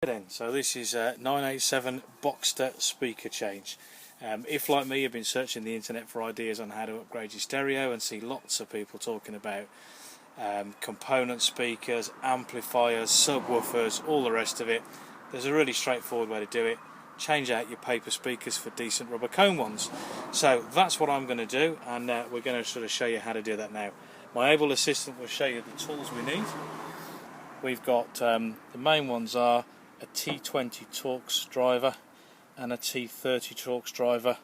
Then, so this is a 987 Boxster speaker change. If like me you've been searching the internet for ideas on how to upgrade your stereo and see lots of people talking about component speakers, amplifiers, subwoofers, all the rest of it, there's a really straightforward way to do it. Change out your paper speakers for decent rubber cone ones. So that's what I'm going to do, and we're going to sort of show you how to do that now. My able assistant will show you the tools we need. We've got the main ones are a T20 Torx driver and a T30 Torx driver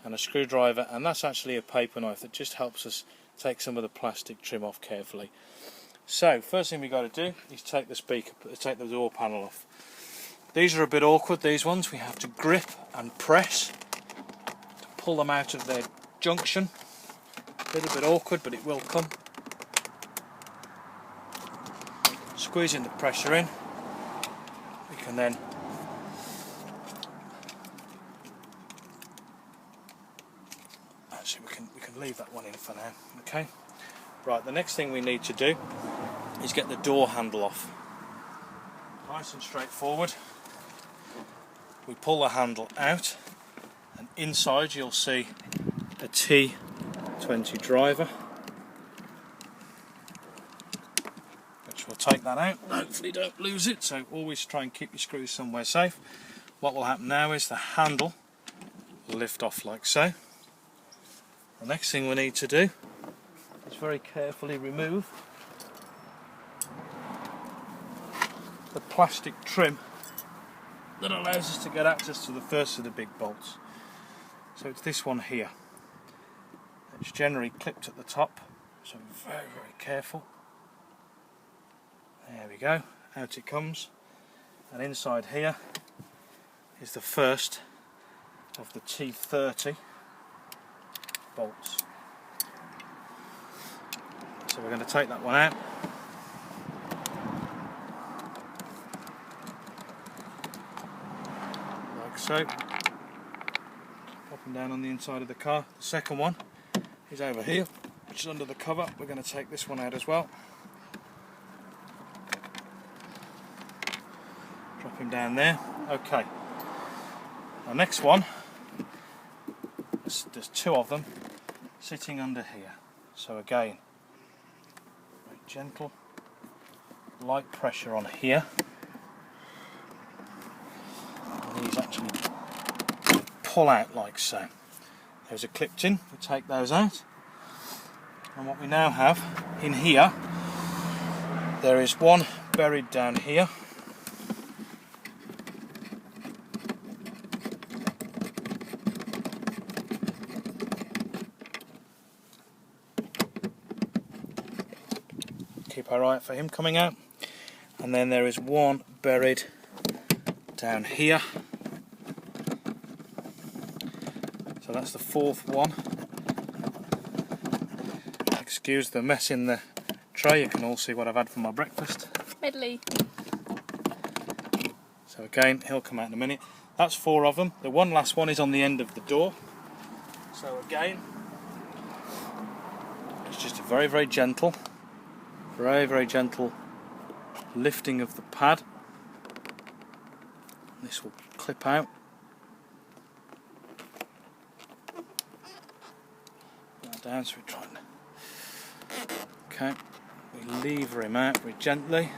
and a screwdriver, and that's actually a paper knife that just helps us take some of the plastic trim off carefully. So first thing we've got to do is take the door panel off. These are a bit awkward, these ones. We have to grip and press to pull them out of their junction. A little bit awkward, but it will come. Squeezing the pressure in, we can then actually we can leave that one in for now. Okay. Right, the next thing we need to do is get the door handle off. Nice and straightforward. We pull the handle out, and inside you'll see a T20 driver. We'll take that out, hopefully don't lose it, so always try and keep your screws somewhere safe. What will happen now is the handle will lift off like so. The next thing we need to do is very carefully remove the plastic trim that allows us to get access to the first of the big bolts. So it's this one here. It's generally clipped at the top, so very careful. There we go, out it comes, and inside here is the first of the T30 bolts. So we're going to take that one out. Like so. Pop them down on the inside of the car. The second one is over here, which is under the cover. We're going to take this one out as well. Drop him down there. Okay. The next one, there's two of them sitting under here. So again, very gentle, light pressure on here. And these actually pull out like so. Those are clipped in. We take those out. And what we now have in here, there is one buried down here. Keep our eye out for him coming out. And then there is one buried down here. So that's the fourth one. Excuse the mess in the tray, you can all see what I've had for my breakfast. Medley. So again, he'll come out in a minute. That's four of them. The one last one is on the end of the door. So again, it's just a very gentle lifting of the pad. This will clip out. Put that down so we try and... Okay, we lever him out very gently.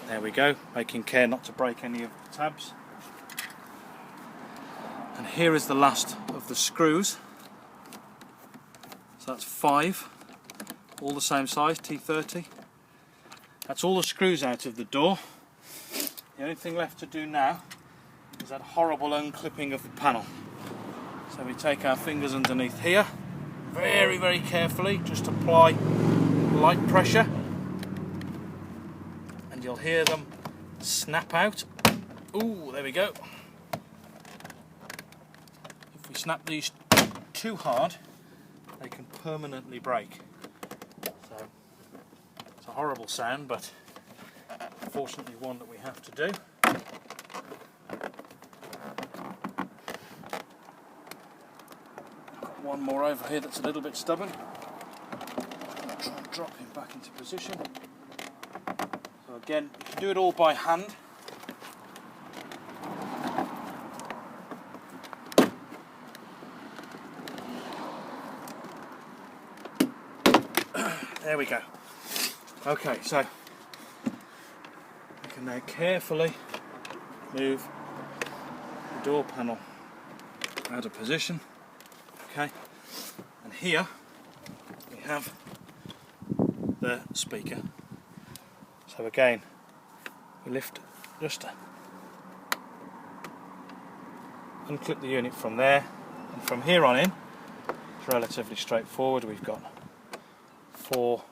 There we go, making care not to break any of the tabs. And here is the last of the screws. So that's 5. All the same size, T30. That's all the screws out of the door. The only thing left to do now is that horrible unclipping of the panel. So we take our fingers underneath here, very carefully, just apply light pressure, and you'll hear them snap out. Ooh, there we go. If we snap these too hard, they can permanently break. So it's a horrible sound, but unfortunately one that we have to do. Got one more over here that's a little bit stubborn. I'll try and drop him back into position. So again, you can do it all by hand. There we go. Okay, so I can now carefully move the door panel out of position. Okay, and here we have the speaker. So again, we lift just unclip the unit from there, and from here on in it's relatively straightforward. We've got 4.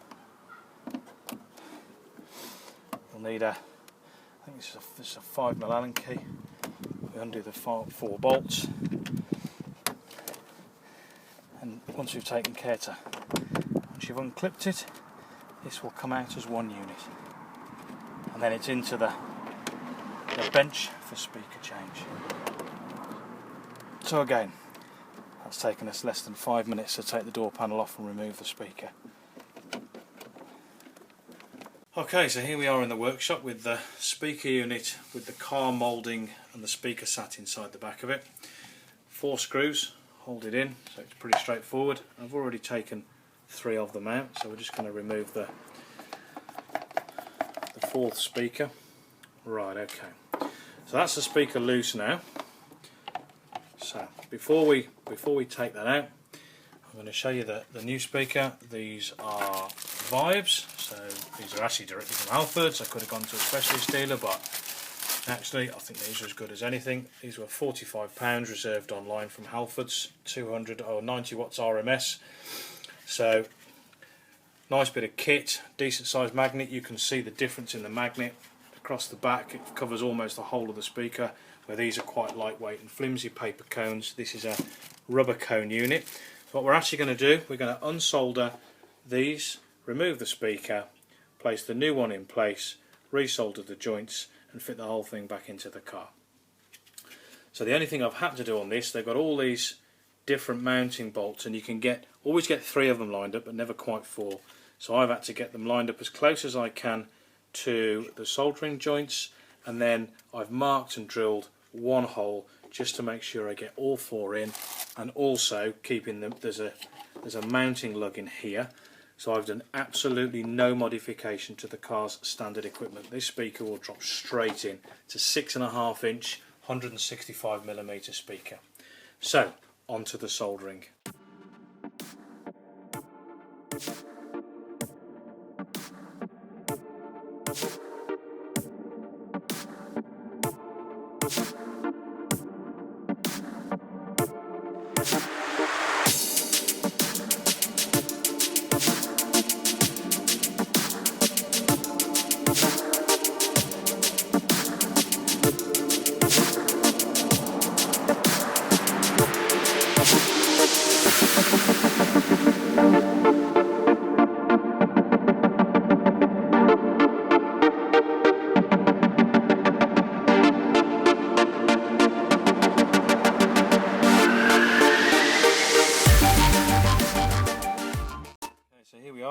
We'll need I think this is a 5mm Allen key. We undo the 4 bolts, and once we've taken care to, once you've unclipped it, this will come out as one unit, and then it's into the bench for speaker change. So again, that's taken us less than 5 minutes to take the door panel off and remove the speaker. Okay, so here we are in the workshop with the speaker unit with the car moulding and the speaker sat inside the back of it. 4 screws hold it in, so it's pretty straightforward. I've already taken 3 of them out, so we're just going to remove the 4th speaker. Right, okay. So that's the speaker loose now. So before we take that out, I'm going to show you the new speaker. These are Vibes, so these are actually directly from Halfords. I could have gone to a specialist dealer, but actually I think these are as good as anything. These were £45 reserved online from Halfords, 200 or 90 watts RMS. So nice bit of kit, decent sized magnet. You can see the difference in the magnet across the back. It covers almost the whole of the speaker, where these are quite lightweight and flimsy paper cones. This is a rubber cone unit. So what we're actually going to do, we're going to unsolder these, remove the speaker, place the new one in place, resolder the joints and fit the whole thing back into the car. So the only thing I've had to do on this, they've got all these different mounting bolts, and you can always get 3 of them lined up but never quite 4. So I've had to get them lined up as close as I can to the soldering joints, and then I've marked and drilled 1 hole just to make sure I get all 4 in, and also keeping them, there's a mounting lug in here. So I've done absolutely no modification to the car's standard equipment. This speaker will drop straight in. It's a 6.5 inch 165mm speaker. So onto the soldering.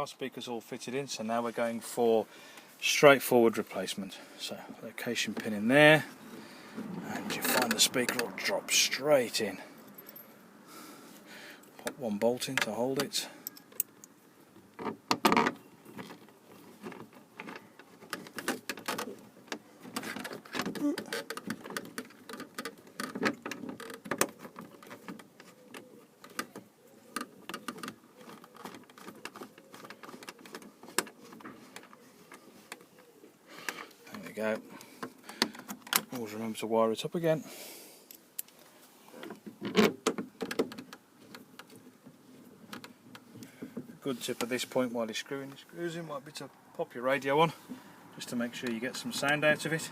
Speakers all fitted in, so now we're going for straightforward replacement. So location pin in there, and you find the speaker will drop straight in. Pop 1 bolt in to hold it. Go. Always remember to wire it up again. Good tip at this point while you're screwing the screws in might be to pop your radio on, just to make sure you get some sound out of it.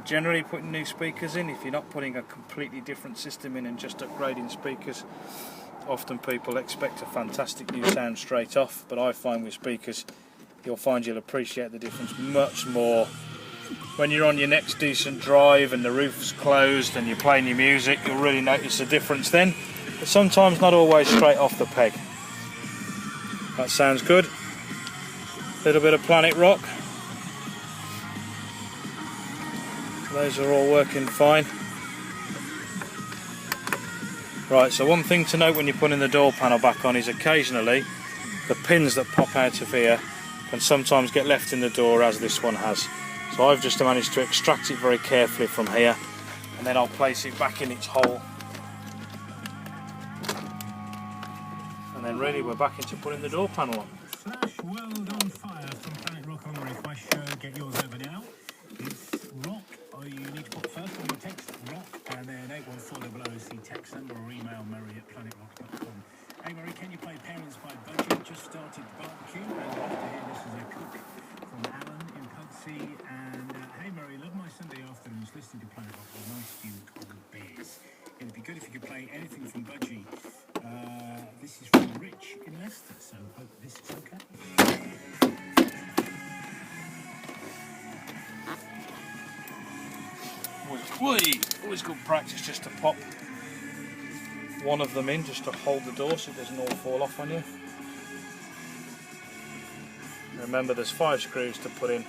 Generally putting new speakers in, if you're not putting a completely different system in and just upgrading speakers, often people expect a fantastic new sound straight off, but I find with speakers you'll appreciate the difference much more when you're on your next decent drive and the roof's closed and you're playing your music. You'll really notice the difference then, but sometimes not always straight off the peg. That sounds good. Little bit of Planet Rock. Those are all working fine. Right, so one thing to note when you're putting the door panel back on is occasionally the pins that pop out of here can sometimes get left in the door, as this one has. So I've just managed to extract it very carefully from here, and then I'll place it back in its hole. And then ready, we're back into putting the door panel on. Flash World on Fire from Planet Rock on the request show. Get yours over now. It's rock. Oh, you need to put first on your text rock and then 81400 text number or email Murray@planetrock.com. Hey Murray, can you play Parents by Budgie? Just started barbecue and after here this is a cook from Alan in Pudsey. And hey Murray, love my Sunday afternoons listening to Planet Rock with a nice few cold beers. It'd be good if you could play anything from Budgie. This is from Rich in Leicester, so hope this is okay. Always good practice just to pop one of them in, just to hold the door so it doesn't all fall off on you. Remember, there's 5 screws to put in.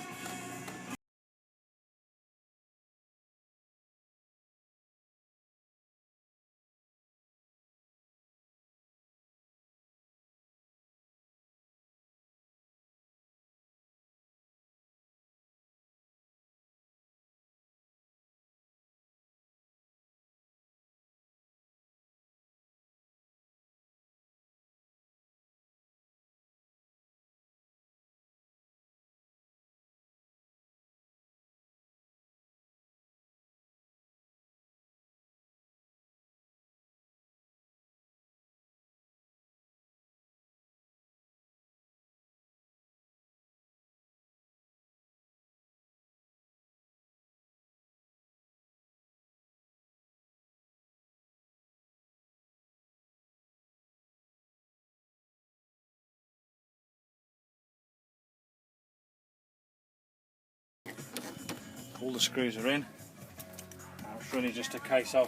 All the screws are in. Now it's really just a case of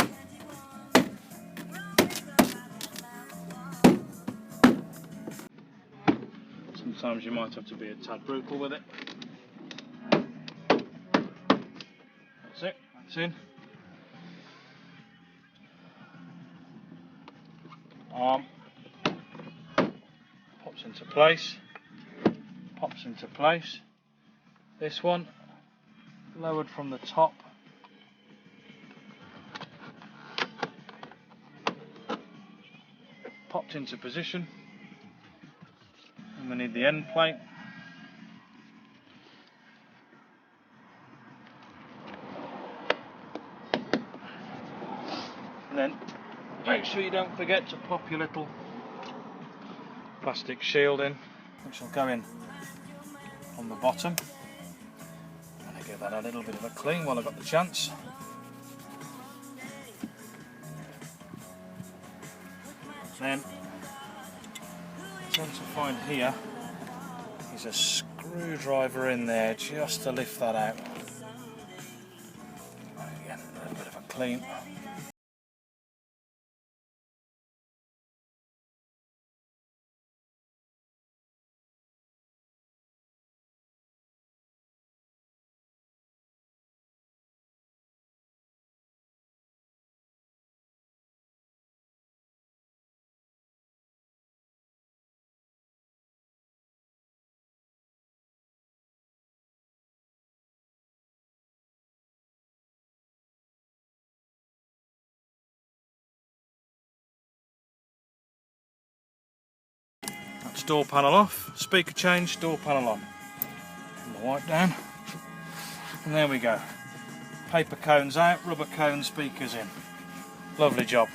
sometimes you might have to be a tad brutal with it. That's it, that's in. Arm pops into place, pops into place. This one lowered from the top, popped into position, and we need the end plate. And then make sure you don't forget to pop your little plastic shield in, which will go in on the bottom. Give that a little bit of a clean while I've got the chance. Then I tend to find here is a screwdriver in there just to lift that out. Again, a little bit of a clean. That's door panel off, speaker change, door panel on. Put the wipe down, and there we go. Paper cones out, rubber cone speakers in. Lovely job.